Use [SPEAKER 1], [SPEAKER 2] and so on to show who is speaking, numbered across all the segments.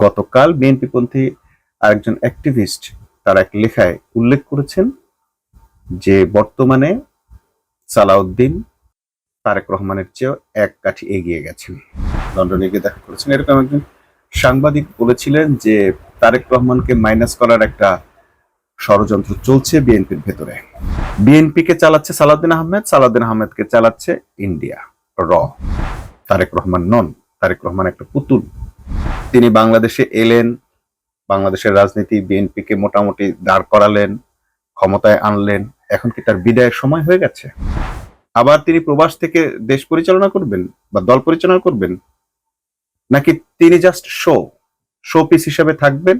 [SPEAKER 1] গতকাল বিএনপিপন্থী আরেকজন অ্যাক্টিভিস্ট তার এক লেখায় উল্লেখ করেছেন যে বর্তমানে সালাউদ্দিন তারেক রহমানের চেয়েও এক কাঠি এগিয়ে গেছেন। লন্ডনে গিয়ে দেখা করেছেন। এরকম একজন সাংবাদিক বলেছিলেন যে তারেক রহমানকে মাইনাস করার একটা ষড়যন্ত্র চলছে বিএনপির ভেতরে। বিএনপিকে চালাচ্ছে সালাউদ্দিন আহমেদ, সালাউদ্দিন আহমেদকে চালাচ্ছে ইন্ডিয়া র। তারেক রহমান নন, তারেক রহমান একটা পুতুল। তিনি বাংলাদেশে এলেন, বাংলাদেশের রাজনীতি বিএনপিকে মোটামুটি দাঁড় করালেন, ক্ষমতায় আনলেন। এখন কি তার বিদায়ের সময় হয়ে গেছে? আবার তিনি প্রবাস থেকে দেশ পরিচালনা করবেন বা দল পরিচালনা করবেন, নাকি তিনি জাস্ট শো পিস হিসেবে থাকবেন,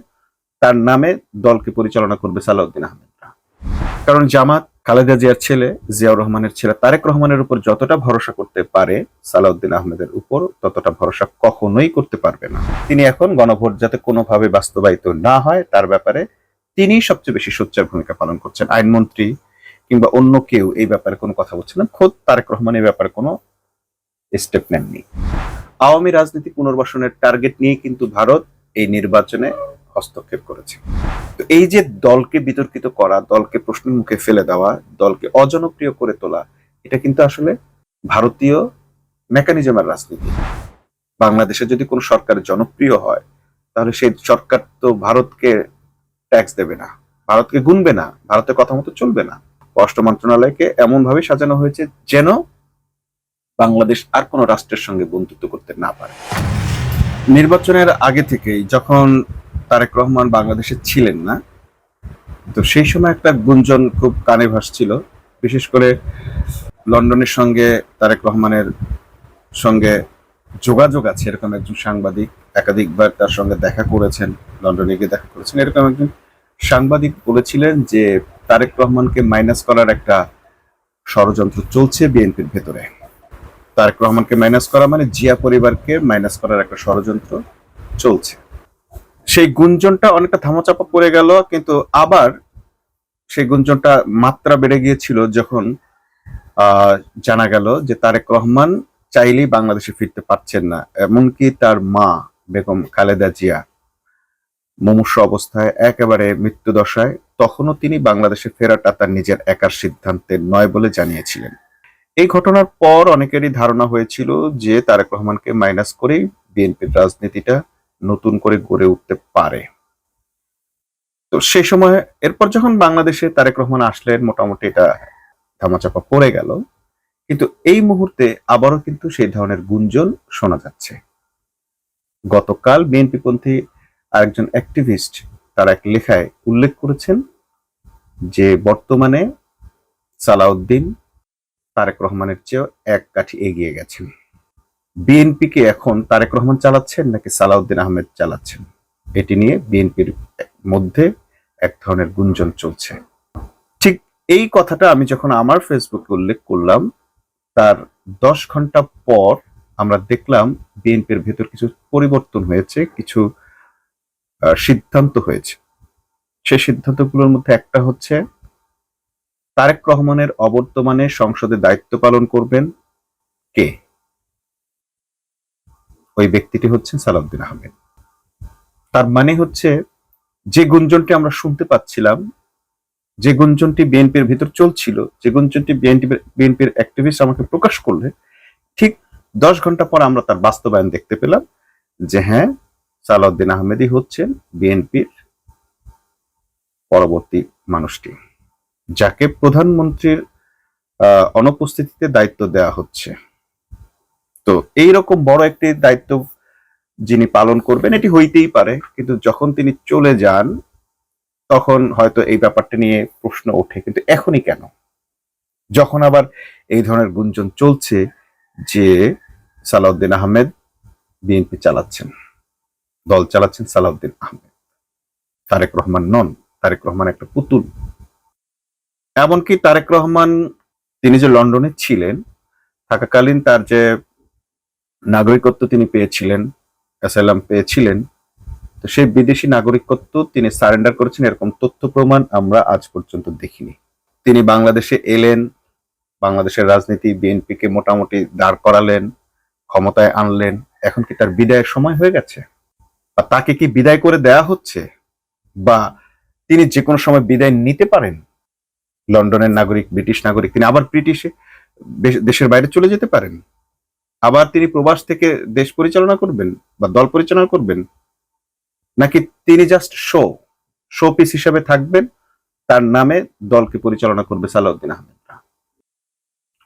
[SPEAKER 1] তার নামে দলকে পরিচালনা করবে সালাউদ্দিন আহমেদরা? কারণ জামাত খালেদা জিয়ার ছেলে জিয়াউর রহমানের ছেলে তারেক রহমানের উপর যতটা ভরসা করতে পারে, সালাউদ্দিন আহমেদের উপর ততটা ভরসা কখনোই করতে পারবে না। তিনি এখন গণভোট যাতে কোনোভাবে বাস্তবায়িত না হয় তার ব্যাপারে তিনি সবচেয়ে বেশি সোচ্চার ভূমিকা পালন করছেন। আইনমন্ত্রী কিংবা অন্য কেউ এই ব্যাপারে কোনো কথা বলছে না। খোদ তারেক রহমান এই ব্যাপারে কোনো স্টেপ নেননি। আওয়ামী রাজনীতি পুনর্বাসনের টার্গেট নিয়ে কিন্তু ভারত এই নির্বাচনে হস্তক্ষেপ করেছে। তো এই যে দলকে বিতর্কিত করা, দলকে প্রশ্নের মুখে ফেলে দেওয়া, দলকে অজনপ্রিয় করে তোলা, এটা কিন্তু আসলে ভারতীয় মেকানিজমের রাজনীতি। বাংলাদেশে যদি কোনো সরকার জনপ্রিয় হয় তাহলে সেই সরকার তো ভারতকে ট্যাক্স দেবে না, ভারতকে গুনবে না, ভারতের কথা মতো চলবে না। পররাষ্ট্র মন্ত্রণালয়কে এমন ভাবে সাজানো হয়েছে যেন বাংলাদেশ আর কোনো রাষ্ট্রের সঙ্গে বন্ধুত্ব করতে না পারে। নির্বাচনের আগে থেকেই যখন তারেক রহমান বাংলাদেশে ছিলেন না, তো সেই সময় একটা গুঞ্জন খুব কানে ভাসছিল। বিশেষ করে লন্ডনের সঙ্গে তারেক রহমানের সঙ্গে যোগাযোগ আছে এরকম একজন সাংবাদিক, একাধিকবার তার সঙ্গে দেখা করেছেন, লন্ডনে গিয়ে দেখা করেছেন। এরকম একজন সাংবাদিক বলেছিলেন যে তারেক রহমানকে মাইনাস করার একটা ষড়যন্ত্র চলছে বিএনপির ভেতরে। তারেক রহমানকে মাইনাস করা মানে জিয়া পরিবারকে মাইনাস করার একটা ষড়যন্ত্র চলছে। সেই গুঞ্জনটা অনেকটা ধামাচাপা পড়ে গেল, কিন্তু আবার সেই গুঞ্জনটা মাত্রা বেড়ে গিয়েছিল যখন জানা গেল যে তারেক রহমান চাইলেই বাংলাদেশে ফিরতে পারছেন না। এমনকি তার মা বেগম খালেদা জিয়া মুমূর্ষ অবস্থায়, একেবারে মৃত্যুদশায়, তখনও তিনি বাংলাদেশে ফেরাটা তার নিজের একার সিদ্ধান্তের নয় বলে জানিয়েছিলেন। এই ঘটনার পর অনেকেরই ধারণা হয়েছিল যে তারেক রহমানকে মাইনাস করেই বিএনপির রাজনীতিটা নতুন করে গড়ে উঠতে পারে। তো সেই সময় এরপর যখন বাংলাদেশে তারেক রহমান আসলেন, মোটামুটি এটা ধামাচাপা পড়ে গেল। কিন্তু এই মুহূর্তে আবারও কিন্তু সেই ধরনের গুঞ্জন শোনা যাচ্ছে। গতকাল বিএনপিপন্থী আরেকজন অ্যাক্টিভিস্ট তার এক লেখায় উল্লেখ করেছেন যে বর্তমানে সালাউদ্দিন তারেক রহমানের চেয়েও এক কাঠি এগিয়ে গেছেন। বিএনপিকে এখন তারেক রহমান চালাচ্ছেন নাকি সালাউদ্দিন আহমেদ চালাচ্ছেন, এটি নিয়ে বিএনপির মধ্যে এক ধরনের গুঞ্জন চলছে। ঠিক এই কথাটা আমি যখন আমার ফেসবুকে উল্লেখ করলাম, তার 10 ঘন্টা পর আমরা দেখলাম বিএনপির ভেতর কিছু পরিবর্তন হয়েছে, কিছু সিদ্ধান্ত হয়েছে। সেই সিদ্ধান্তগুলোর মধ্যে একটা হচ্ছে তারেক রহমানের অবর্তমানে সংসদে দায়িত্ব পালন করবেন কে? ওই ব্যক্তিটি হচ্ছেন সালাউদ্দিন আহমেদ। তার মানে হচ্ছে যে গুঞ্জনটি আমরা শুনতে পাচ্ছিলাম, যে গুঞ্জনটি বিএনপির ভিতর চলছিল, যে গুঞ্জনটি বিএনপির অ্যাক্টিভিস্ট আমাকে প্রকাশ করলে, ঠিক 10 ঘন্টা পর আমরা তার বাস্তবায়ন দেখতে পেলাম যে হ্যাঁ, সালাউদ্দিন আহমেদই হচ্ছেন বিএনপির পরবর্তী মানুষটি, যাকে প্রধানমন্ত্রীর অনুপস্থিতিতে দায়িত্ব দেওয়া হচ্ছে। তো এইরকম বড় একটি দায়িত্ব যিনি পালন করবেন, এটি হইতেই পারে, কিন্তু যখন তিনি চলে যান তখন হয়তো এই ব্যাপারটা নিয়ে প্রশ্ন ওঠে। কিন্তু এখনই কেন, যখন আবার এই ধরনের গুঞ্জন চলছে যে সালাউদ্দিন আহমেদ বিএনপি চালাচ্ছেন, দল চালাচ্ছেন সালাউদ্দিন আহমেদ, তারেক রহমান নন, তারেক রহমান একটা পুতুল। এমনকি তারেক রহমান তিনি যে লন্ডনে ছিলেন, থাকাকালীন তার যে নাগরিকত্ব তিনি পেয়েছিলেন, অ্যাসাইলাম পেয়েছিলেন, তো সেই বিদেশি নাগরিকত্ব তিনি সারেন্ডার করেছেন এরকম তথ্য প্রমাণ আমরা আজ পর্যন্ত দেখিনি। তিনি বাংলাদেশে এলেন, বাংলাদেশের রাজনীতি বিএনপিকে মোটামুটি দাঁড় করালেন, ক্ষমতায় আনলেন। এখন কি তার বিদায়ের সময় হয়ে গেছে? বা তাকে কি বিদায় করে দেয়া হচ্ছে, বা তিনি যে কোনো সময় বিদায় নিতে পারেন? লন্ডনের নাগরিক, ব্রিটিশ নাগরিক, তিনি আবার ব্রিটিশে দেশের বাইরে চলে যেতে পারেন, আবার তিনি প্রবাস থেকে দেশ পরিচালনা করবেন বা দল পরিচালনা করবেন, নাকি তিনি জাস্ট শো পিস হিসেবে থাকবেন, তার নামে দলকে পরিচালনা করবে সালাউদ্দিন আহমেদরা?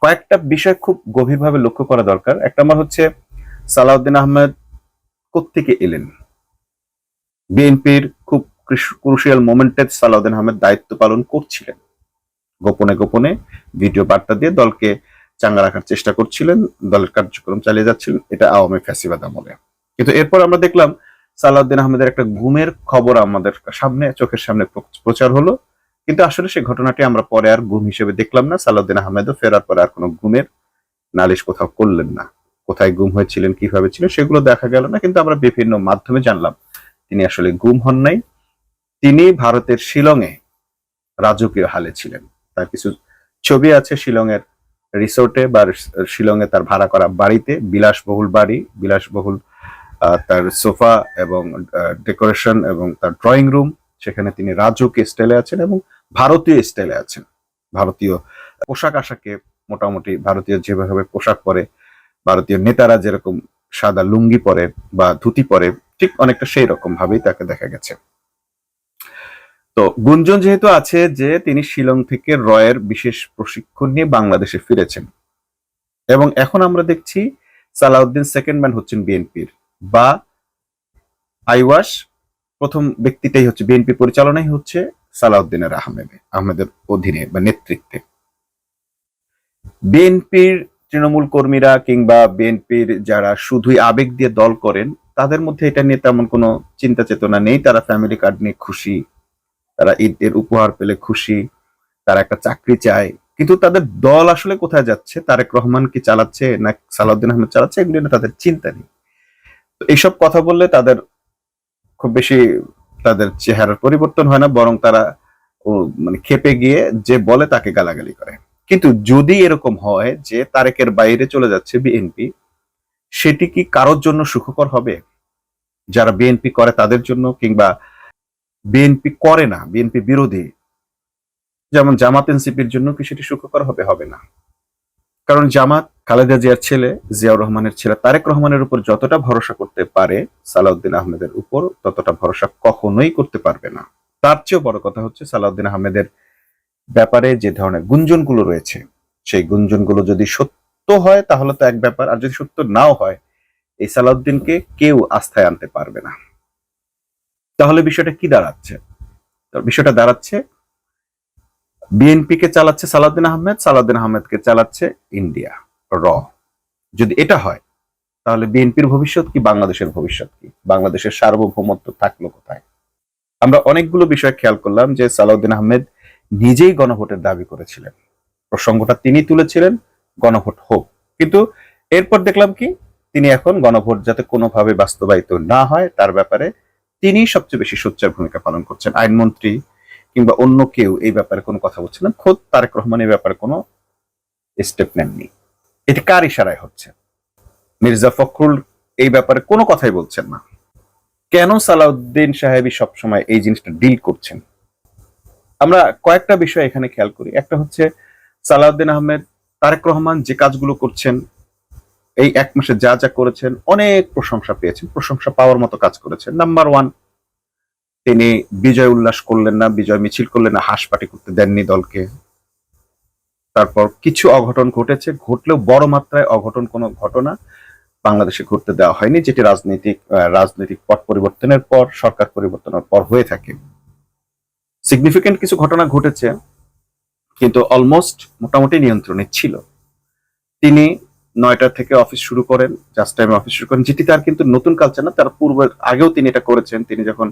[SPEAKER 1] কয়েকটা বিষয় খুব গভীরভাবে লক্ষ্য করা দরকার। এক নম্বর হচ্ছে, সালাউদ্দিন আহমেদ কোত্থেকে এলেন? বিএনপির খুব ক্রুশিয়াল মোমেন্টে সালাউদ্দিন আহমেদ দায়িত্ব পালন করছিলেন, গোপনে গোপনে ভিডিও বার্তা দিয়ে দলকে চাঙ্গা রাখার চেষ্টা করছিলেন, দলের কার্যক্রম চালিয়ে যাচ্ছিলেন, এটা আওয়ামী ফ্যাসিবাদ আমলে। কিন্তু এরপর আমরা দেখলাম সালাউদ্দিন আহমেদের একটা গুমের খবর আমাদের সামনে, চোখের সামনে প্রচার হলো, কিন্তু আসলে সেই ঘটনাটি আমরা পরে আর গুম হিসেবে দেখলাম না। সালাউদ্দিন আহমেদও ফেরার পরে আর কোনো গুমের নালিশ কোথাও করলেন না। কোথায় গুম হয়েছিলেন, কিভাবে ছিলেন, সেগুলো দেখা গেল না, কিন্তু আমরা বিভিন্ন মাধ্যমে জানলাম তিনি আসলে গুম হন নাই, তিনি ভারতের শিলংয়ে রাজকীয় হালে ছিলেন। তার কিছু ছবি আছে শিলংয়ের রিসোর্টে বা শিলংয়ে তার ভাড়া করা বাড়িতে, বিলাসবহুল বাড়ি, বিলাসবহুল তার সোফা এবং ডেকোরেশন এবং তার ড্রয়িং রুম, সেখানে তিনি রাজকীয় স্টাইলে আছেন এবং ভারতীয় স্টাইলে আছেন। ভারতীয় পোশাক আশাকে মোটামুটি ভারতীয় যেভাবে পোশাক পরে, ভারতীয় নেতারা যেরকম সাদা লুঙ্গি পরে বা ধুতি পরে, ঠিক অনেকটা সেই রকম ভাবেই তাকে দেখা গেছে। তো গুঞ্জন যেহেতু আছে যে তিনি শিলং থেকে রয়ের বিশেষ প্রশিক্ষণ নিয়ে বাংলাদেশে ফিরেছেন, এবং এখন আমরা দেখছি সালাউদ্দিন সেকেন্ড ম্যান হচ্ছেন বিএনপির, বা আইওয়াস প্রথম ব্যক্তিটাই হচ্ছে, বিএনপি পরিচালনাই হচ্ছে সালাউদ্দিনের আহমেদের অধীনে বা নেতৃত্বে। বিএনপির তৃণমূল কর্মীরা কিংবা বিএনপির যারা শুধুই আবেগ দিয়ে দল করেন, তাদের মধ্যে এটা নিয়ে তেমন কোনো চিন্তা চেতনা নেই। তারা ফ্যামিলি কার্ড নিয়ে খুশি, তারা ঈদের উপহার পেলে খুশি, তারা একটা চাকরি চায়, কিন্তু তাদের দল আসলে কোথায় যাচ্ছে, তারেক রহমান কি চালাচ্ছে না সালাউদ্দিন আহমেদ চালাচ্ছে, এগুলি না তাদের চিন্তা নেই। তো এইসব কথা বললে তাদের খুব বেশি তাদের চেহারার পরিবর্তন হয় না, বরং তারা মানে খেপে গিয়ে যে বলে তাকে গালাগালি করে। কিন্তু যদি এরকম হয় যে তারেকের বাইরে চলে যাচ্ছে বিএনপি, সেটি কি কারোর জন্য সুখকর হবে? যারা বিএনপি করে তাদের জন্য, কিংবা বিএনপি করে না, বিএনপি বিরোধী যেমন জামাত এনসিপির জন্য কি সেটি সুখকর হবে? হবে না। কারণ জামাত খালেদা জিয়ার ছেলে, জিয়াউর রহমানের ছেলে তারেক রহমানের উপর যতটা ভরসা করতে পারে, সালাউদ্দিন আহমেদের উপর ততটা ভরসা কখনোই করতে পারবে না। তার চেয়েও বড় কথা হচ্ছে, সালাউদ্দিন আহমেদের ব্যাপারে যে ধরনের গুঞ্জনগুলো রয়েছে, সেই গুঞ্জনগুলো যদি সত্য হয় তাহলে তো এক ব্যাপার, আর যদি সত্য নাও হয়, এই সালাউদ্দিনকে কেউ আস্থায় আনতে পারবে না। তাহলে বিষয়টা কি দাঁড়াচ্ছে? বিষয়টা দাঁড়াচ্ছে বিএনপি কে চালাচ্ছে সালাউদ্দিন আহমেদ, সালাউদ্দিন আহমেদকে চালাচ্ছে ইন্ডিয়া র। যদি এটা হয় তাহলে বিএনপির ভবিষ্যৎ কি, বাংলাদেশের ভবিষ্যৎ কি, বাংলাদেশের সার্বভৌমত্ব থাকলো কোথায়? আমরা অনেকগুলো বিষয় খেয়াল করলাম যে সালাউদ্দিন আহমেদ নিজেই গণভোটের দাবি করেছিলেন, প্রসঙ্গটা তিনি তুলেছিলেন, গণভোট হোক, কিন্তু এরপর দেখলাম কি, তিনি এখন গণভোট যাতে কোনোভাবে বাস্তবায়িত না হয় তার ব্যাপারে তিনি সবচেয়ে বেশি সোচ্চার ভূমিকা পালন করছেন। আইনমন্ত্রী কিংবা অন্য কেউ এই ব্যাপারে কোনো কথা বলছে না, খোদ তারেক রহমান এই ব্যাপারে কোনো স্টেপ নেননি। এটি কার ইশারায় হচ্ছে? মির্জা ফখরুল এই ব্যাপারে কোনো কথাই বলছেন না। কেন সালাউদ্দিন সাহেবই সবসময় এই জিনিসটা ডিল করছেন? আমরা কয়েকটা বিষয় এখানে খেয়াল করি। একটা হচ্ছে, সালাউদ্দিন আহমেদ, তারেক রহমান যে কাজগুলো করছেন, এই 1 মাসে যা যা করেছেন, অনেক প্রশংসা পেয়েছেন, প্রশংসা পাওয়ার মতো কাজ করেছেন। নাম্বার 1, তিনি বিজয় উল্লাস করলেন না, বিজয় মিছিল করলেন না, হাঁস পার্টি করতে দেননি দলকে। তারপর কিছু অঘটন ঘটেছে, ঘটলেও বড় মাত্রায় অঘটন কোনো ঘটনা বাংলাদেশে ঘটতে দেওয়া হয়নি, যেটি রাজনৈতিক পট পরিবর্তনের পর, সরকার পরিবর্তনের পর হয়ে থাকে। সিগনিফিকেন্ট কিছু ঘটনা ঘটেছে, কিন্তু অলমোস্ট মোটামুটি নিয়ন্ত্রণে ছিল। তিনি 9টা থেকে অফিস শুরু করেন, জাস্ট টাইমে অফিস শুরু করেন, যেটি তার কিন্তু নতুন কালচার না, তার পূর্বের আগেও তিনি এটা করেছেন। তিনি যখন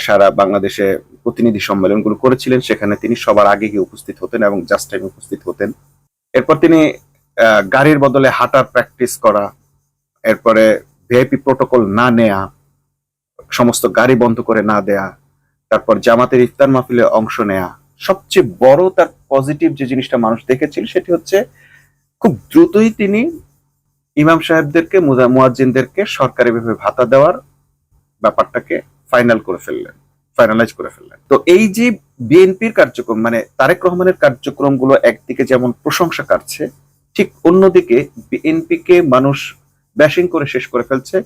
[SPEAKER 1] সারা বাংলাদেশে প্রতিনিধি সম্মেলনগুলো করেছিলেন, সেখানে তিনি সবার আগে গিয়ে উপস্থিত হতেন এবং জাস্ট টাইমে উপস্থিত হতেন। এরপর তিনি গাড়ির বদলে হাঁটার প্র্যাকটিস করা, এরপরে ভিআইপি প্রোটোকল না নেয়া, সমস্ত গাড়ি বন্ধ করে না দেয়া, তারপর জামাতের ইফতার মাহফিলে অংশ নেয়া, সবচেয়ে বড় তার পজিটিভ যে জিনিসটা মানুষ দেখেছিল সেটি হচ্ছে খুব দ্রুতই তিনি ইমাম সাহেবদেরকে, মুয়াজ্জিনদেরকে সরকারিভাবে ভাতা দেওয়ার ব্যাপারটাকে ফাইনালাইজ করে ফেললেন। তো এই যে বিএনপির কার্যক্রম, মানে তারেক রহমানের কার্যক্রমগুলো একদিকে যেমন প্রশংসা কাটছে, ঠিক অন্যদিকে বিএনপিকে মানুষ ব্যাশিং করে শেষ করে ফেলছে।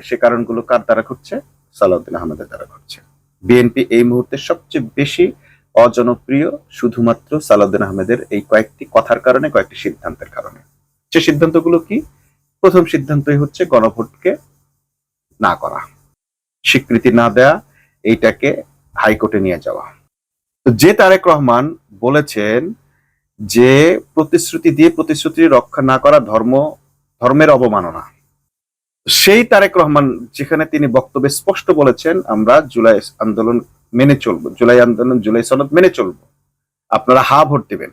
[SPEAKER 1] সে কারণগুলো কার দ্বারা ঘটছে? সালাউদ্দিন আহমেদের দ্বারা ঘটছে। বিএনপি এই মুহূর্তে সবচেয়ে বেশি অজনপ্রিয় শুধুমাত্র সালাউদ্দিন আহমেদের এই কয়েকটি কথার কারণে, কয়েকটি সিদ্ধান্তের কারণে। সে সিদ্ধান্তগুলো কি? প্রথম সিদ্ধান্তই হচ্ছে গণভোটকে না করা, স্বীকৃতি না দেয়া, এইটাকে হাইকোর্টে নিয়ে যাওয়া। তো যে তারেক রহমান বলেছেন যে প্রতিশ্রুতি দিয়ে প্রতিশ্রুতি রক্ষা না করা ধর্মের অবমাননা, সেই তারেক রহমান যেখানে তিনি বক্তব্যে স্পষ্ট বলেছেন আমরা জুলাই আন্দোলন মেনে চলবো, জুলাই সনদ মেনে চলবো, আপনারা হা ভোট দিবেন,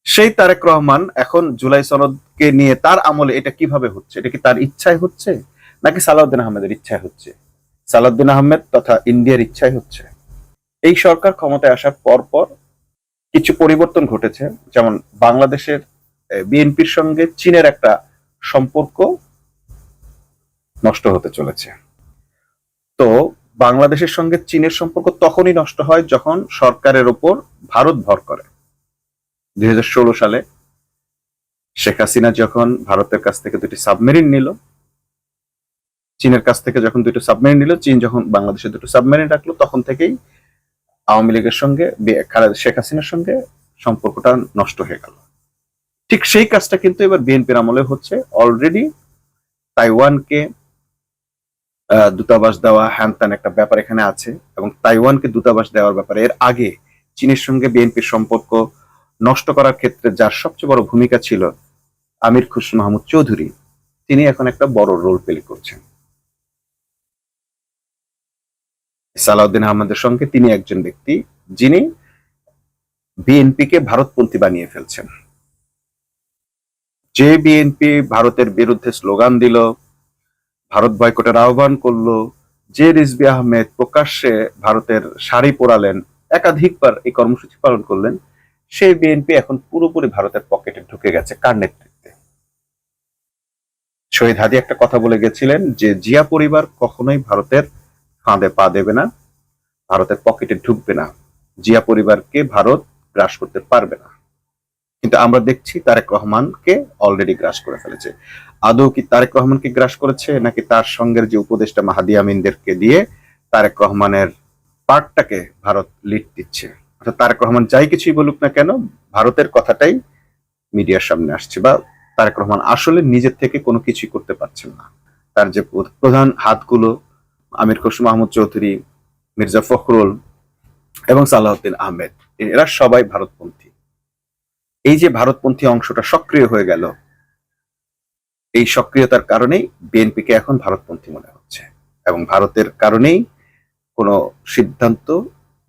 [SPEAKER 1] সেই তারেক রহমান এখন জুলাই সনদকে নিয়ে তার আমলে এটা কিভাবে হচ্ছে? এটা কি তার ইচ্ছায় হচ্ছে নাকি সালাউদ্দিন আহমেদের ইচ্ছায় হচ্ছে? সালাউদ্দিন আহমেদ তথা ইন্ডিয়ার ইচ্ছায় হচ্ছে। এই সরকার ক্ষমতায় আসার পর পর কিছু পরিবর্তন ঘটেছে, যেমন বাংলাদেশের বিএনপির সঙ্গে চীনের একটা সম্পর্ক নষ্ট হতে চলেছে। তো বাংলাদেশের সঙ্গে চীনের সম্পর্ক তখনই নষ্ট হয় যখন সরকারের ওপর ভারত ভর করে। 2016 সালে শেখ হাসিনা যখন ভারতের কাছ থেকে দুটি সাবমেরিন নিল, চীনের কাছ থেকে যখন দুটো সাবমেরিন নিল, চীন যখন বাংলাদেশে দুটো সাবমেরিন রাখলো, তখন থেকেই আওয়ামী লীগের সঙ্গে শেখ হাসিনার সঙ্গে সম্পর্কটা নষ্ট হয়ে গেল। ঠিক সেই কাজটা কিন্তু এবার বিএনপির আমলে হচ্ছে। অলরেডি তাইওয়ানকে দূতাবাস দেওয়া হ্যান ত্যান একটা ব্যাপার এখানে আছে, এবং তাইওয়ানকে দূতাবাস দেওয়ার ব্যাপারে এর আগে চীনের সঙ্গে বিএনপির সম্পর্ক নষ্ট করার ক্ষেত্রে যার সবচেয়ে বড় ভূমিকা ছিল আমির খুসরো মাহমুদ চৌধুরী, তিনি এখন একটা বড় রোল প্লে করছেন। সালাউদ্দিন আহমেদের সঙ্গে তিনি একজন ব্যক্তি যিনি বিএনপিকে ভারতপন্থী বানিয়ে ফেলছেন। যে বিএনপি ভারতের বিরুদ্ধে স্লোগান দিল, ভারত বয়কটের আহ্বান করলো, যে রিজভী আহমেদ প্রকাশ্যে ভারতের শাড়ি পরালেন, একাধিকবার এই কর্মসূচি পালন করলেন, সেই বিএনপি এখন পুরোপুরি ভারতের পকেটে ঢুকে গেছে। কার নেতৃত্বে? শহীদ হাদি একটা কথা বলে গেছিলেন যে জিয়া পরিবার কখনোই ভারতের ফাঁদে পা দেবে না, ভারতের পকেটে ঢুকবে না, জিয়া পরিবারকে ভারত গ্রাস করতে পারবে না। কিন্তু আমরা দেখছি তারেক রহমানকে অলরেডি গ্রাস করে ফেলেছে। আদৌ কি তারেক রহমানকে গ্রাস করেছে, নাকি তার সঙ্গের যে উপদেষ্টা মাহাদি আমিনদেরকে দিয়ে তারেক রহমানের পার্টটাকে ভারত লিড দিচ্ছে? অর্থাৎ তারেক রহমান যাই কিছুই বলুক না কেন, ভারতের কথাটাই মিডিয়ার সামনে আসছে, বা তারেক রহমান আসলে নিজের থেকে কোনো কিছুই করতে পারছেন না। তার যে প্রধান হাতগুলো আমির খুসরো মাহমুদ চৌধুরী, মির্জা ফখরুল এবং সালাউদ্দিন আহমেদ, এরা সবাই ভারতপন্থী। এই যে ভারতপন্থী অংশটা সক্রিয় হয়ে গেল, এই সক্রিয়তার কারণেই বিএনপিকে এখন ভারতপন্থী মনে হচ্ছে, এবং ভারতের কারণেই কোনো সিদ্ধান্ত,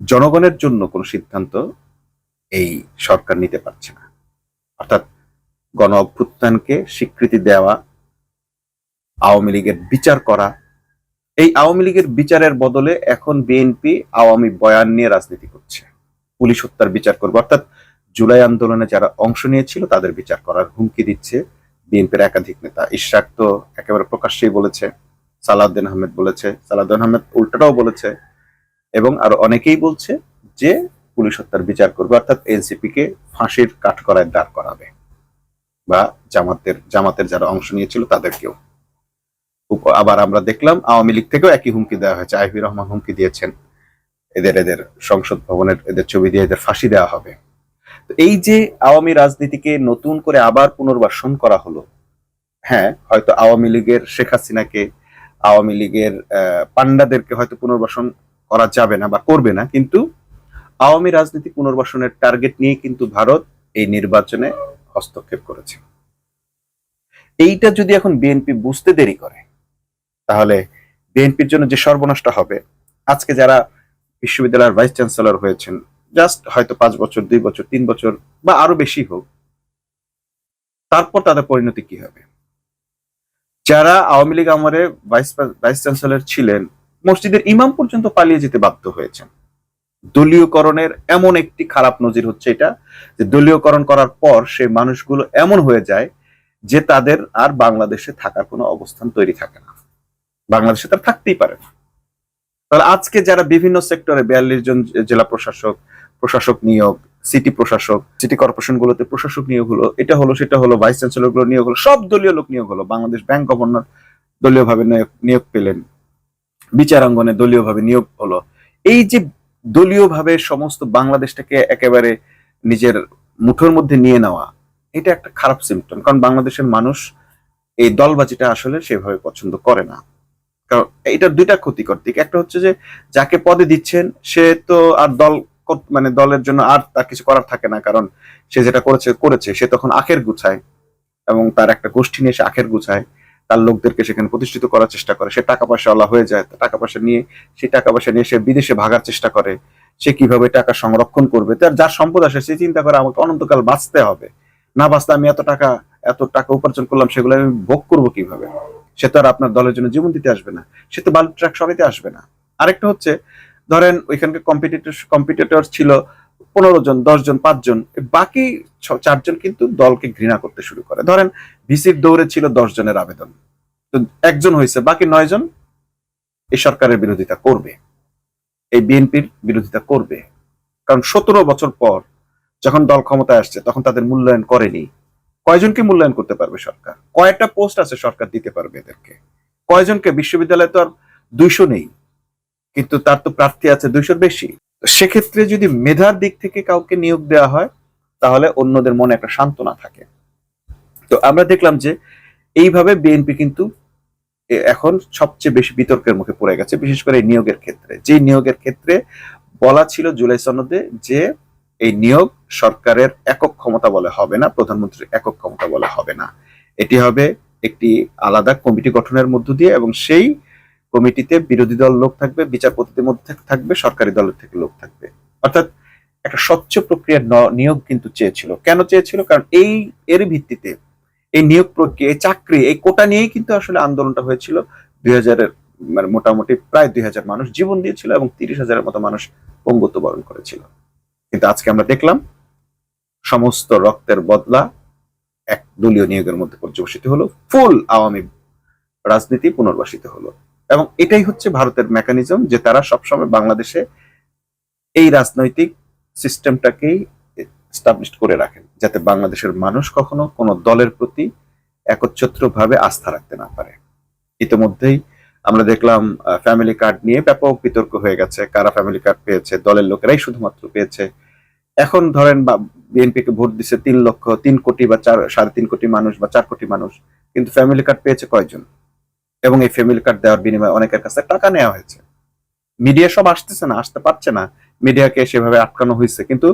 [SPEAKER 1] জনগণের জন্য কোনো সিদ্ধান্ত এই সরকার নিতে পারছে না। অর্থাৎ গণ অভ্যুত্থানকে স্বীকৃতি দেওয়া, আওয়ামী লীগের বিচার করা, এই আওয়ামী লীগের বিচারের বদলে এখন বিএনপি আওয়ামী বয়ান নিয়ে রাজনীতি করছে। পুলিশ হত্যার বিচার করবে, অর্থাৎ জুলাই আন্দোলনে যারা অংশ নিয়েছিল তাদের বিচার করার হুমকি দিচ্ছে বিএনপির একাধিক নেতা। ইশরাক তো একেবারে প্রকাশ্যেই বলেছে, সালাউদ্দিন আহমেদ বলেছে, সালাউদ্দিন আহমেদ উল্টাটাও বলেছে, এবং আরো অনেকেই বলছে যে পুলিশ হত্যার বিচার করবে, অর্থাৎ এনসিপি কে ফাঁসির কাঠগড়ায় দাঁড় করাবে, বা জামাতের যারা অংশ নিয়েছিল তাদেরকেও। আবার আমরা দেখলাম আওয়ামী লীগ থেকেও একই হুমকি দেওয়া হয়েছে। আইভি রহমান হুমকি দিয়েছেন এদের সংসদ ভবনের এদের ছবি দিয়ে এদের ফাঁসি দেওয়া হবে। এই যে আওয়ামী রাজনীতিকে নতুন করে আবার পুনর্বাসন করা হলো, হ্যাঁ হয়তো আওয়ামী লীগের শেখ হাসিনাকে, আওয়ামী লীগের পান্ডাদেরকে হয়তো পুনর্বাসন করা যাবে না বা করবে না, কিন্তু আওয়ামী রাজনীতি পুনর্বাসনের টার্গেট নিয়ে কিন্তু ভারত এই নির্বাচনে হস্তক্ষেপ করেছে। এইটা যদি এখন বিএনপি বুঝতে দেরি করে, তাহলে বিএনপির জন্য যে সর্বনাশটা হবে। আজকে যারা বিশ্ববিদ্যালয়ের ভাইস চ্যান্সেলর হয়েছেন, জাস্ট হয়তো 5 বছর, 2 বছর, 3 বছর বা আরো বেশি হোক, তারপর তাদের পরিণতি কি হবে? যারা আওয়ামী লীগ আমলে ভাইস চ্যান্সেলর ছিলেন, মসজিদের ইমাম পর্যন্ত পালিয়ে যেতে বাধ্য হয়েছেন। দলীয়করণের এমন একটি খারাপ নজির হচ্ছে এটা, যে দলীয়করণ করার পর সেই মানুষগুলো এমন হয়ে যায় যে তাদের আর বাংলাদেশে থাকার কোনো অবস্থান তৈরি থাকে না। বাংলাদেশে তারা থাকতেই পারে না। তাহলে আজকে যারা বিভিন্ন সেক্টরে 42 জন জেলা প্রশাসক, প্রশাসক নিয়োগ, সিটি প্রশাসক, সিটি কর্পোরেশন গুলোতে প্রশাসক নিয়োগ হলো, এটা হলো সেটা হলো, ভাইস চ্যান্সেলর গুলো নিয়োগ হলো, সব দলীয় লোক নিয়োগ হলো। বাংলাদেশ ব্যাংক গভর্নর দলীয় ভাবে নিয়োগ পেলেন, বিচারাঙ্গনে দলীয় ভাবে নিয়োগ হলো। এই যে দলীয় ভাবে সমস্ত বাংলাদেশটাকে একেবারে নিজের মুঠোর মধ্যে নিয়ে নেওয়া, এটা একটা খারাপ সিমটম। কারণ বাংলাদেশের মানুষ এই দলবাজিটা আসলে সেভাবে পছন্দ করে না। কারণ এটার দুইটা ক্ষতিকর দিক। একটা হচ্ছে যে যাকে পদে দিচ্ছেন সে তো আর মানে দলের জন্য আর তার কিছু করার থাকে না, কারণ সে যেটা করেছে সে তখন আখের গুছায় এবং তার একটা গোষ্ঠী নিয়ে সে আখের গুছায়, তার লোকদেরকে সেখানে প্রতিষ্ঠিত করার চেষ্টা করে। সে টাকা পয়সা ওয়ালা হয়ে যায়, টাকা পয়সা নিয়ে সে বিদেশে ভাগার চেষ্টা করে। সে কিভাবে টাকা সংরক্ষণ করবে, তার যার সম্পদ আসে সে চিন্তা করে আমাকে অনন্তকাল বাঁচতে হবে, না বাঁচতে আমি এত টাকা উপার্জন করলাম সেগুলো আমি ভোগ করবো কিভাবে। সে তো আর আপনার দলের জন্য জীবন দিতে আসবে না, সে তো বালু ট্রাক সরাইতে আসবে না। আরেকটা হচ্ছে, ধরেন ওইখানকার কম্পিটিটর ছিল 15 জন, 10 জন, 5 জন, বাকি 4 জন কিন্তু দলকে ঘৃণা করতে শুরু করে। ধরেন ভিসির দৌড়ে ছিল 10 জনের আবেদন, তো একজন হয়েছে, বাকি 9 জন এই সরকারের বিরোধিতা করবে, এই বিএনপির বিরোধিতা করবে। কারণ 17 বছর পর যখন দল ক্ষমতায় আসছে তখন তাদের মূল্যায়ন করেনি। কয়জনকে মূল্যায়ন করতে পারবে সরকার? কয়টা পোস্ট আছে সরকার দিতে পারবে এদেরকে? কয়জনকে? বিশ্ববিদ্যালয়ে তো আর 200 নেই, কিন্তু তার তো প্রার্থী আছে 200-র বেশি। সেক্ষেত্রে যদি মেধার দিক থেকে কাউকে নিয়োগ দেওয়া হয় তাহলে অন্যদের মনে একটা সান্ত্বনা থাকে। তো আমরা দেখলাম যে এইভাবে বিএনপি কিন্তু এখন সবচেয়ে বেশি বিতর্কের মুখে পড়ে গেছে, বিশেষ করে এই নিয়োগের ক্ষেত্রে। যে নিয়োগের ক্ষেত্রে বলা ছিল জুলাই সনদে যে এই নিয়োগ সরকারের একক ক্ষমতা বলে হবে না, প্রধানমন্ত্রীর একক ক্ষমতা বলে হবে না, এটি হবে একটি আলাদা কমিটি গঠনের মধ্য দিয়ে, এবং সেই কমিটিতে বিরোধী দল লোক থাকবে, বিচারপতিদের মধ্যে থাকবে, সরকারি দলের থেকে লোক থাকবে। অর্থাৎ একটা স্বচ্ছ প্রক্রিয়ার নিয়োগ কিন্তু চেয়েছিল। কেন চেয়েছিল? কারণ এর ভিত্তিতে এই নিয়োগ প্রক্রিয়া, এই চাকরি, এই কোটা নিয়েই কিন্তু আসলে আন্দোলনটা হয়েছিল। 2000-এর মানে মোটামুটি প্রায় 2000 মানুষ জীবন দিয়েছিল এবং 30,000-এর মতো মানুষ পঙ্গুত্ব বরণ করেছিল। কিন্তু আজকে আমরা দেখলাম সমস্ত রক্তের বদলা এক দলীয় নিয়োগের মধ্যে পর্যবসিত হলো, ফুল আওয়ামী রাজনীতি পুনর্বাসিত হলো। এবং এটাই হচ্ছে ভারতের মেকানিজম, যে তারা সবসময় বাংলাদেশে এই রাজনৈতিক সিস্টেমটাকেই এস্টাবলিশ করে রাখেন, যাতে বাংলাদেশের মানুষ কখনো কোনো দলের প্রতি একচ্ছত্র ভাবে আস্থা রাখতে না পারে। ইতিমধ্যেই আমরা দেখলাম ফ্যামিলি কার্ড নিয়ে ব্যাপক বিতর্ক হয়ে গেছে, কারা ফ্যামিলি কার্ড পেয়েছে, দলের লোকেরাই শুধুমাত্র পেয়েছে। এখন ধরেন বিএনপিকে ভোট দিচ্ছে 3 কোটি বা 3.5 কোটি মানুষ বা 4 কোটি মানুষ, কিন্তু ফ্যামিলি কার্ড পেয়েছে কয়জন? এবং এই ফ্যামিলি কার্ড দেওয়ার বিনিময়ে অনেকের কাছে টাকা নেওয়া হয়েছে। মিডিয়া সব আসতেছে না, আসতে পারছে না, মিডিয়াকে সেভাবে আটকানো হয়েছে। কিন্তু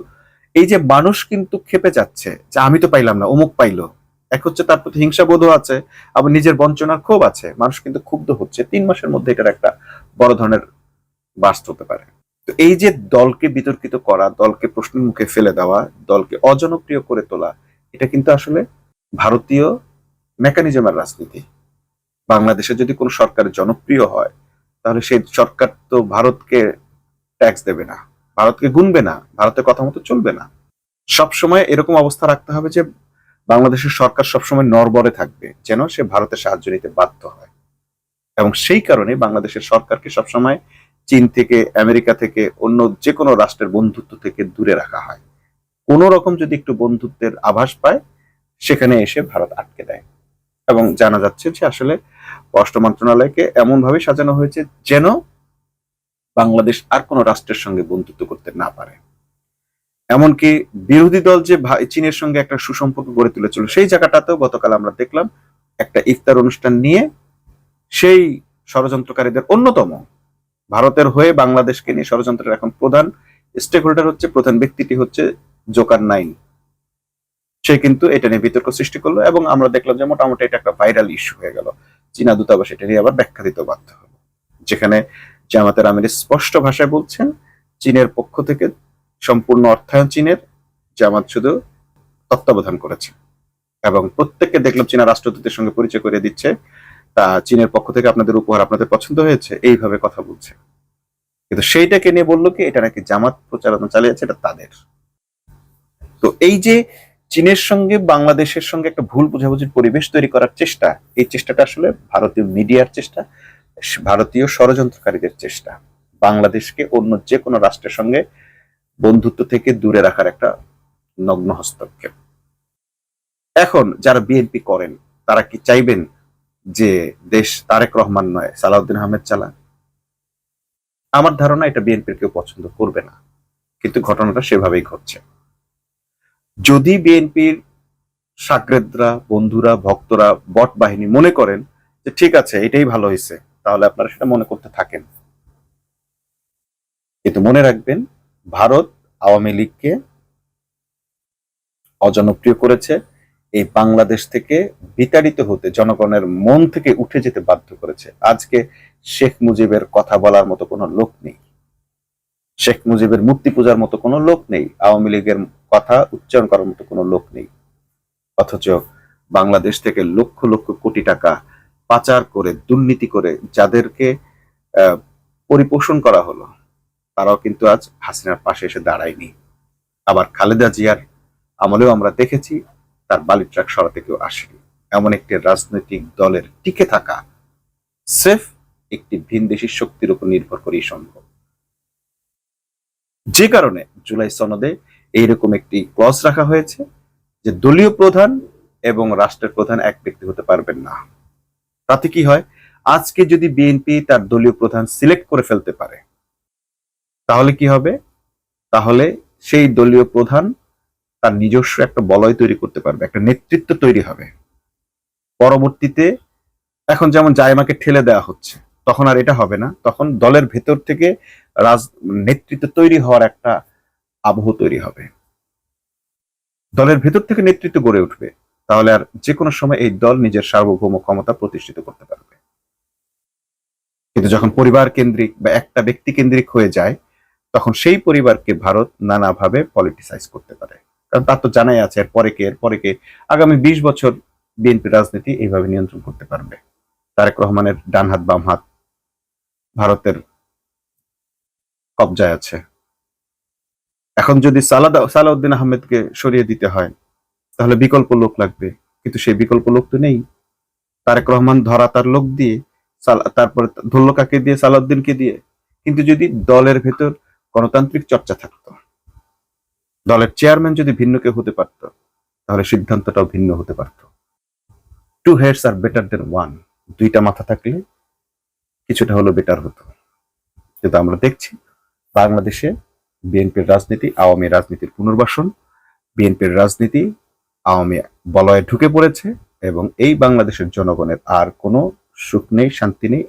[SPEAKER 1] এই যে মানুষ কিন্তু খেপে যাচ্ছে যে আমি তো পাইলাম না, অমুক পাইলো। এক হচ্ছে তার প্রতি হিংসা বোধও আছে, আবার নিজের বঞ্চনার ক্ষোভ আছে। মানুষ কিন্তু ক্ষুব্ধ হচ্ছে। 3 মাসের মধ্যে এটার একটা বড় ধরনের বাস্ট হতে পারে। তো এই যে দলকে বিতর্কিত করা, দলকে প্রশ্নের মুখে ফেলে দেওয়া, দলকে অজনপ্রিয় করে তোলা, এটা কিন্তু আসলে ভারতীয় মেকানিজমের রাজনীতি। বাংলাদেশে যদি কোনো সরকার জনপ্রিয় হয় তাহলে সেই সরকার তো ভারতকে ট্যাক্স দেবে না, ভারতকে গুনবে না, ভারতের কথা মতো চলবে না। সবসময় এরকম অবস্থা রাখতে হবে যে বাংলাদেশের সরকার সবসময় নড়বড়ে থাকবে, যেন সে ভারতের সাহায্য নিতে বাধ্য হয়। এবং সেই কারণে বাংলাদেশের সরকারকে সবসময় চীন থেকে, আমেরিকা থেকে, অন্য যে কোনো রাষ্ট্রের বন্ধুত্ব থেকে দূরে রাখা হয়। কোন রকম যদি একটু বন্ধুত্বের আভাস পায় সেখানে এসে ভারত আটকে দেয়। এবং জানা যাচ্ছে যে আসলে পররাষ্ট্র মন্ত্রণালয়কে এমন ভাবে সাজানো হয়েছে যেন বাংলাদেশ আর কোন রাষ্ট্রের সঙ্গে বন্ধুত্ব করতে না পারে। এমনকি বিরোধী দল যে চীনের সঙ্গে একটা সুসম্পর্ক গড়ে তুলেছিল, সেই জায়গাটাতেও গতকাল আমরা দেখলাম একটা ইফতার অনুষ্ঠান নিয়ে সেই ষড়যন্ত্রকারীদের অন্যতম, ভারতের হয়ে বাংলাদেশকে নিয়ে ষড়যন্ত্রের এখন প্রধান স্টেক হোল্ডার হচ্ছে, প্রধান ব্যক্তিটি হচ্ছে জোকার নাইন। সে কিন্তু এটা নিয়ে বিতর্ক সৃষ্টি করলো এবং আমরা দেখলাম যে মোটামুটি এটা একটা ভাইরাল ইস্যু হয়ে গেল। চীনা দূতাবাস এটা নিয়ে আবার ব্যাখ্যা দিতে বাধ্য হলো, যেখানে জামাতের আমির স্পষ্ট ভাষায় বলছেন চীনের পক্ষ থেকে সম্পূর্ণ অর্থায়ন চীনের, জামাত শুধু তত্ত্বাবধান করেছে। এবং প্রত্যেককে দেখলাম চীনা রাষ্ট্রদূতের সঙ্গে পরিচয় করে দিচ্ছে, তা চীনের পক্ষ থেকে আপনাদের উপহার আপনাদের পছন্দ হয়েছে, এইভাবে কথা বলছে। কিন্তু সেইটাকে নিয়ে বললো কি এটা নাকি জামাত প্রচারণা চালিয়েছে, এটা তাদের। তো এই যে চীনের সঙ্গে বাংলাদেশের সঙ্গে একটা ভুল বোঝাবুঝির পরিবেশ তৈরি করার চেষ্টা, এই চেষ্টাটা আসলে ভারতীয় মিডিয়ার চেষ্টা, ভারতীয় ষড়যন্ত্রকারীদের চেষ্টা বাংলাদেশকে অন্য যে কোনো রাষ্ট্রের সঙ্গে বন্ধুত্ব থেকে দূরে রাখার একটা নগ্ন হস্তক্ষেপ। এখন যারা বিএনপি করেন তারা কি চাইবেন যে দেশ তারেক রহমান নয় সালাউদ্দিন আহমেদ চালাক? আমার ধারণা এটা বিএনপির কেউ পছন্দ করবে না, কিন্তু ঘটনাটা সেভাবেই ঘটছে। যদি বিএনপির সাকরেদরা, বন্ধুরা, ভক্তরা, বট বাহিনী মনে করেন যে ঠিক আছে এটাই ভালো হয়েছে, তাহলে আপনারা সেটা মনে করতে থাকেন। কিন্তু মনে রাখবেন, ভারত আওয়ামী লীগকে অজনপ্রিয় করেছে, এই বাংলাদেশ থেকে বিতাড়িত হতে, জনগণের মন থেকে উঠে যেতে বাধ্য করেছে। আজকে শেখ মুজিবের কথা বলার মতো কোনো লোক নেই, শেখ মুজিবের মূর্তি পূজার মতো কোনো লোক নেই, আওয়ামী লীগের কথা উচ্চারণ করার মতো কোনো লোক নেই। অথচ বাংলাদেশ থেকে লক্ষ লক্ষ কোটি টাকা পাচার করে, দুর্নীতি করে যাদেরকে পরিপোষণ করা হলো, তারাও কিন্তু আজ হাসিনার পাশে এসে দাঁড়ায়নি। আবার খালেদা জিয়ার আমলেও আমরা দেখেছি তার বালির ট্রাক সরাতে কেউ আসেনি। এমন একটি রাজনৈতিক দলের টিকে থাকা সেফ একটি ভিনদেশী শক্তির উপর নির্ভর করেই সম্ভব। যে কারণে জুলাই সনদে এইরকম একটি ক্লজ রাখা হয়েছে যে দলীয় প্রধান এবং রাষ্ট্রের প্রধান এক ব্যক্তি হতে পারবেন না। তাতে কি হয়, আজকে যদি বিএনপি তার দলীয় প্রধান সিলেক্ট করে ফেলতে পারে, তাহলে কি হবে? তাহলে সেই দলীয় প্রধান তার নিজস্ব একটা বলয় তৈরি করতে পারবে, একটা নেতৃত্ব তৈরি হবে। পরবর্তীতে এখন যেমন জায়মাকে ঠেলে দেওয়া হচ্ছে, তখন আর এটা হবে না, তখন দলের ভেতর থেকে নেতৃত্ব তৈরি হওয়ার একটা আবহ তৈরি হবে, দলের ভেতর থেকে নেতৃত্ব গড়ে উঠবে। তাহলে আর যে কোনো সময় এই দল নিজের সার্বভৌম ক্ষমতা প্রতিষ্ঠিত করতে পারবে। কিন্তু যখন পরিবার কেন্দ্রিক বা একটা ব্যক্তি কেন্দ্রিক হয়ে যায়, তখন সেই পরিবারকে ভারত নানাভাবে পলিটিসাইজ করতে পারে। কারণ তার তো জানাই আছে এরপরে কে আগামী 20 বছর বিএনপি রাজনীতি এইভাবে নিয়ন্ত্রণ করতে পারবে। তারেক রহমানের ডান হাত বাম হাত ভারতের কবজায় আছে। এখন যদি সালাউদ্দিন আহমেদকে সরিয়ে দিতে হয়, তাহলে বিকল্প লোক লাগবে, কিন্তু সেই বিকল্প লোক তো নেই। তারেক রহমান ধরা তার লোক দিয়ে, তারপরে ধরল কাকে দিয়ে? সালাউদ্দিনকে দিয়ে। কিন্তু যদি দলের ভেতর গণতান্ত্রিক চর্চা থাকতো, দলের চেয়ারম্যান যদি ভিন্ন কেউ হতে পারত, তাহলে সিদ্ধান্তটাও ভিন্ন হতে পারত। 2 heads are better than 1, দুইটা মাথা থাকলে কিছুটা হলো বেটার হতো। কিন্তু আমরা দেখছি বাংলাদেশে বিএনপির রাজনীতি আওয়ামী রাজনীতির পুনর্বাসন, বিএনপির রাজনীতি আওয়ামী বলয়ে ঢুকে পড়েছে, এবং এই বাংলাদেশের জনগণের আর কোনো সুখ নেই, শান্তি নেই।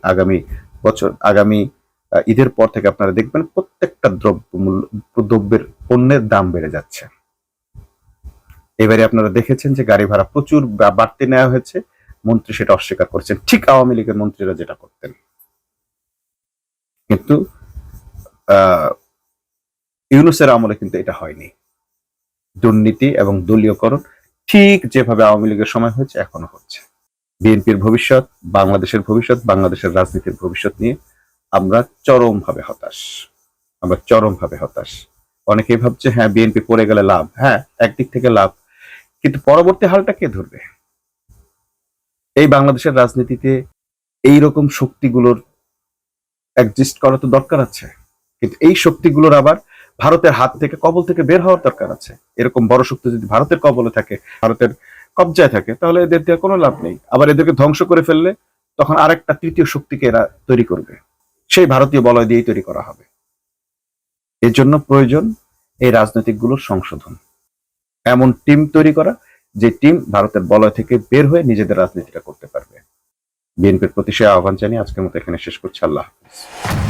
[SPEAKER 1] আগামী ঈদের পর থেকে আপনারা দেখবেন প্রত্যেকটা দ্রব্যের পণ্যের দাম বেড়ে যাচ্ছে। এবারে আপনারা দেখেছেন যে গাড়ি ভাড়া প্রচুর বাড়তি নেওয়া হয়েছে, মন্ত্রী সেটা অস্বীকার করছেন, ঠিক আওয়ামী লীগের মন্ত্রীরা যেটা করতেন। কিন্তু ইউনূসের আমলে কিন্তু এটা হয়নি। দুর্নীতি এবং দলীয়করণ ঠিক যেভাবে আওয়ামী লীগের সময় হয়েছে এখনো হচ্ছে। বিএনপির ভবিষ্যৎ, বাংলাদেশের ভবিষ্যৎ, বাংলাদেশের রাজনীতির ভবিষ্যৎ নিয়ে আমরা চরমভাবে হতাশ। অনেকেই ভাবছে হ্যাঁ বিএনপি পড়ে গেলে লাভ, হ্যাঁ একদিক থেকে লাভ, কিন্তু পরবর্তী হালটা কে ধরবে? এই বাংলাদেশের রাজনীতিতে এইরকম শক্তিগুলোর এক্সিস্ট করা তো দরকার আছে, কিন্তু এই শক্তিগুলোর আবার ভারতের হাত থেকে, কবল থেকে বের হওয়ার দরকার আছে। এরকম বড় শক্তি যদি ভারতের কবলে থাকে, ভারতের কবজায় থাকে, তাহলে এদের দিয়ে কোনো লাভ নেই। আবার এদেরকে ধ্বংস করে ফেললে তখন আরেকটা তৃতীয় শক্তিকে এরা তৈরি করবে, সেই ভারতীয় বলয় দিয়েই তৈরি করা হবে। এর জন্য প্রয়োজন এই রাজনৈতিক গুলোর সংশোধন, এমন টিম তৈরি করা যে টিম ভারতের বলয় থেকে বের হয়ে নিজেদের রাজনীতিটা করতে পারবে। বিএনপির প্রতি সে আহ্বান জানিয়ে আজকের মতো এখানে শেষ করছি। আল্লাহ হাফেজ।